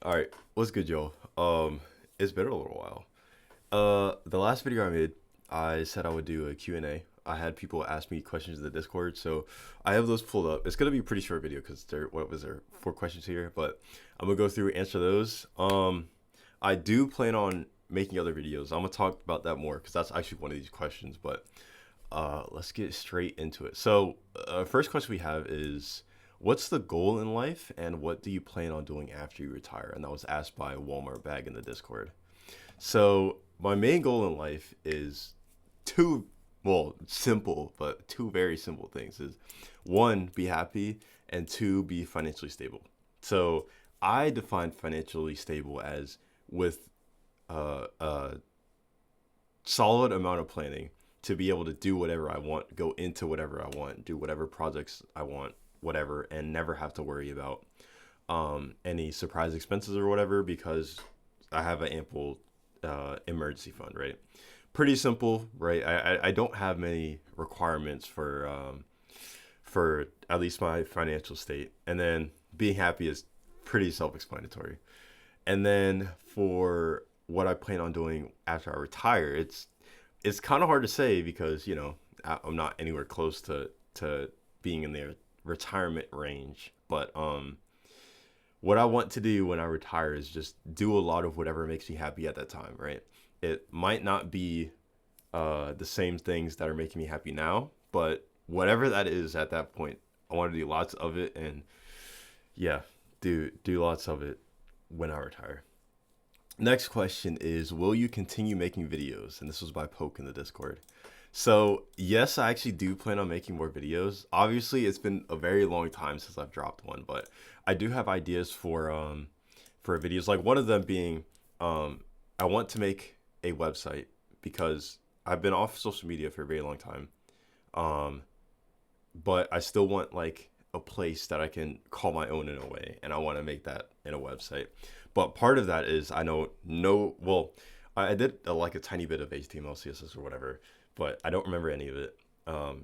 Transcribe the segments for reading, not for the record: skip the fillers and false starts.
All right, what's good, Joe? It's been a little while. The last video I made, I said I would do a Q&A. I had people ask me questions in the Discord, so I have those pulled up. It's gonna be a pretty short video because what was there, 4 questions here, but I'm gonna go through and answer those. I do plan on making other videos. I'm gonna talk about that more because that's actually one of these questions. But let's get straight into it. So, first question we have is, what's the goal in life, and what do you plan on doing after you retire? And that was asked by Walmart Bag in the Discord. So, my main goal in life is two, well, simple, but two very simple things: is one, be happy, and two, be financially stable. So, I define financially stable as with a solid amount of planning to be able to do whatever I want, go into whatever I want, do whatever projects I want, whatever, and never have to worry about any surprise expenses or whatever because I have an ample emergency fund, right? Pretty simple, right? I don't have many requirements for at least my financial state, and then being happy is pretty self-explanatory. And then for what I plan on doing after I retire, it's kind of hard to say because I'm not anywhere close to being in the retirement range. But what I want to do when I retire is just do a lot of whatever makes me happy at that time. Right? It might not be the same things that are making me happy now, but whatever that is at that point, I want to do lots of it, and yeah, do lots of it when I retire. Next question is, will you continue making videos? And this was by Poke in the Discord. So, yes, I actually do plan on making more videos. Obviously, it's been a very long time since I've dropped one, but I do have ideas for videos. Like one of them being, I want to make a website because I've been off social media for a very long time. Um, but I still want like a place that I can call my own in a way, and I want to make that in a website. But part of that is I know no well, I did like a tiny bit of HTML, CSS, or whatever, but I don't remember any of it.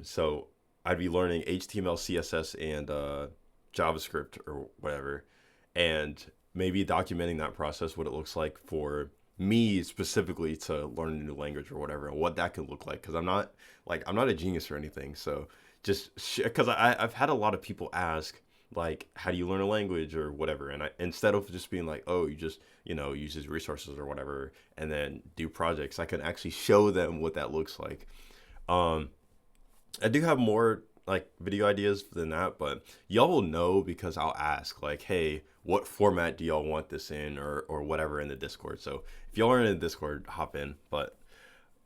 So I'd be learning HTML, CSS, and JavaScript or whatever, and maybe documenting that process, what it looks like for me specifically to learn a new language or whatever, and what that could look like. Because I'm not a genius or anything, so just because I've had a lot of people ask like how do you learn a language or whatever, and I, instead of just being like, oh, you just use these resources or whatever and then do projects, I can actually show them what that looks like. um I do have more like video ideas than that, but y'all will know because I'll ask like, hey, what format do y'all want this in, or whatever, in the Discord. So if y'all are in the Discord, hop in. But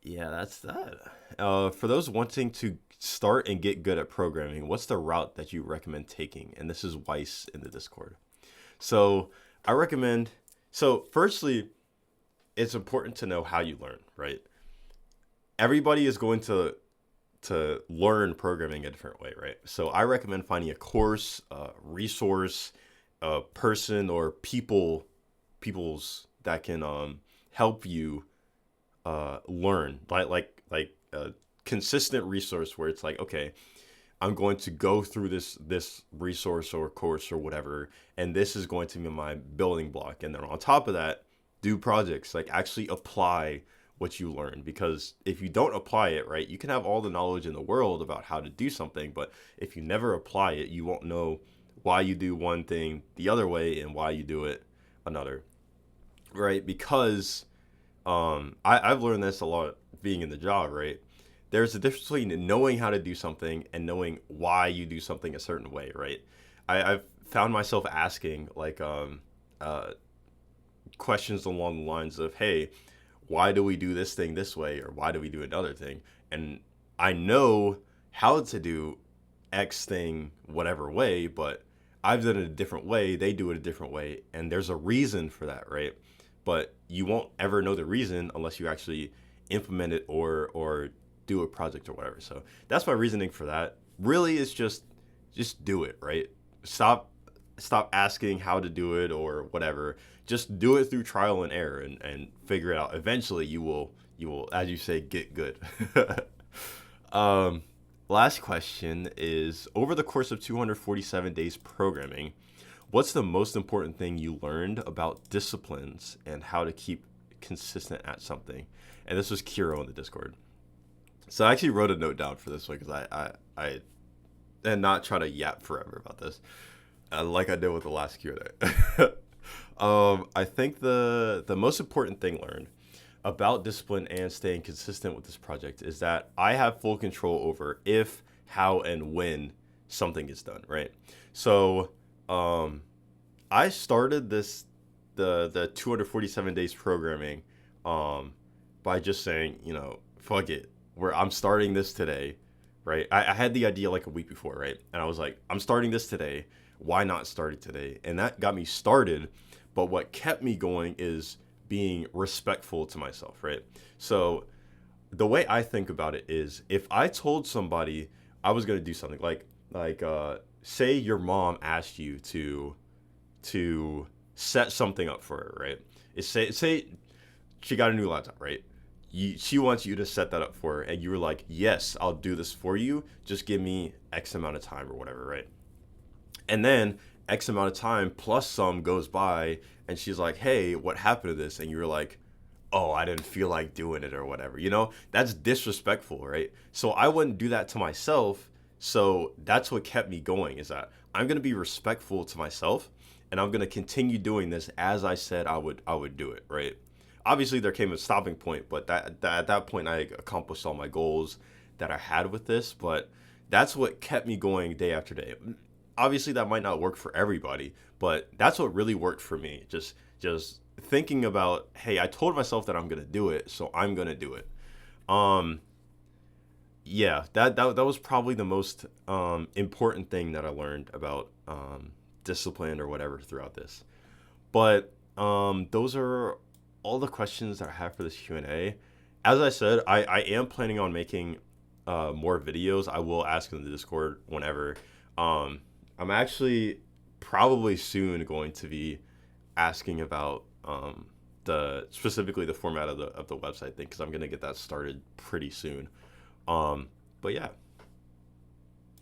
yeah, that's that. For those wanting to start and get good at programming, what's the route that you recommend taking? And this is Weiss in the Discord. So I recommend. So firstly, it's important to know how you learn, right? Everybody is going to learn programming a different way, right? So I recommend finding a course, a resource, a person or peoples that can help you learn, like a consistent resource where it's like, okay, I'm going to go through this resource or course or whatever, and this is going to be my building block. And then on top of that, do projects, like actually apply what you learn. Because if you don't apply it, right, you can have all the knowledge in the world about how to do something, but if you never apply it, you won't know why you do one thing the other way and why you do it another, right? Because I've learned this a lot being in the job, right? There's a difference between knowing how to do something and knowing why you do something a certain way, right? I've found myself asking like uh, questions along the lines of, hey, why do we do this thing this way, or why do we do another thing? And I know how to do X thing whatever way, but I've done it a different way, they do it a different way, and there's a reason for that, right? But you won't ever know the reason unless you actually implement it or do a project or whatever. So that's my reasoning for that. Really, it's just do it, right? Stop asking how to do it or whatever. Just do it through trial and error, and figure it out. Eventually you will, as you say, get good. um Last question is, over the course of 247 days programming, what's the most important thing you learned about disciplines and how to keep consistent at something? And this was Kiro in the Discord. So I actually wrote a note down for this one because I and not try to yap forever about this, like I did with the last Q&A. I think the most important thing learned about discipline and staying consistent with this project is that I have full control over if, how, and when something is done, right? So I started the 247 days programming by just saying, fuck it, where I'm starting this today, right? I had the idea like a week before, right? And I was like, I'm starting this today. Why not start it today? And that got me started. But what kept me going is being respectful to myself, right? So the way I think about it is if I told somebody I was going to do something like say your mom asked you to set something up for her, right? Say she got a new laptop, right? She wants you to set that up for her, and you were like, yes, I'll do this for you. Just give me X amount of time or whatever, right? And then X amount of time plus some goes by, and she's like, hey, what happened to this? And you were like, oh, I didn't feel like doing it or whatever. That's disrespectful, right? So I wouldn't do that to myself. So that's what kept me going, is that I'm going to be respectful to myself, and I'm going to continue doing this as I said I would do it, right? Obviously there came a stopping point, but at that point I accomplished all my goals that I had with this, but that's what kept me going day after day. Obviously that might not work for everybody, but that's what really worked for me. Just thinking about, hey, I told myself that I'm going to do it, so I'm going to do it. Yeah, that was probably the most important thing that I learned about discipline or whatever throughout this. But those are all the questions that I have for this Q&A. As I said, I am planning on making more videos. I will ask in the Discord whenever. I'm actually probably soon going to be asking about specifically the format of the website thing, because I'm gonna get that started pretty soon. But yeah,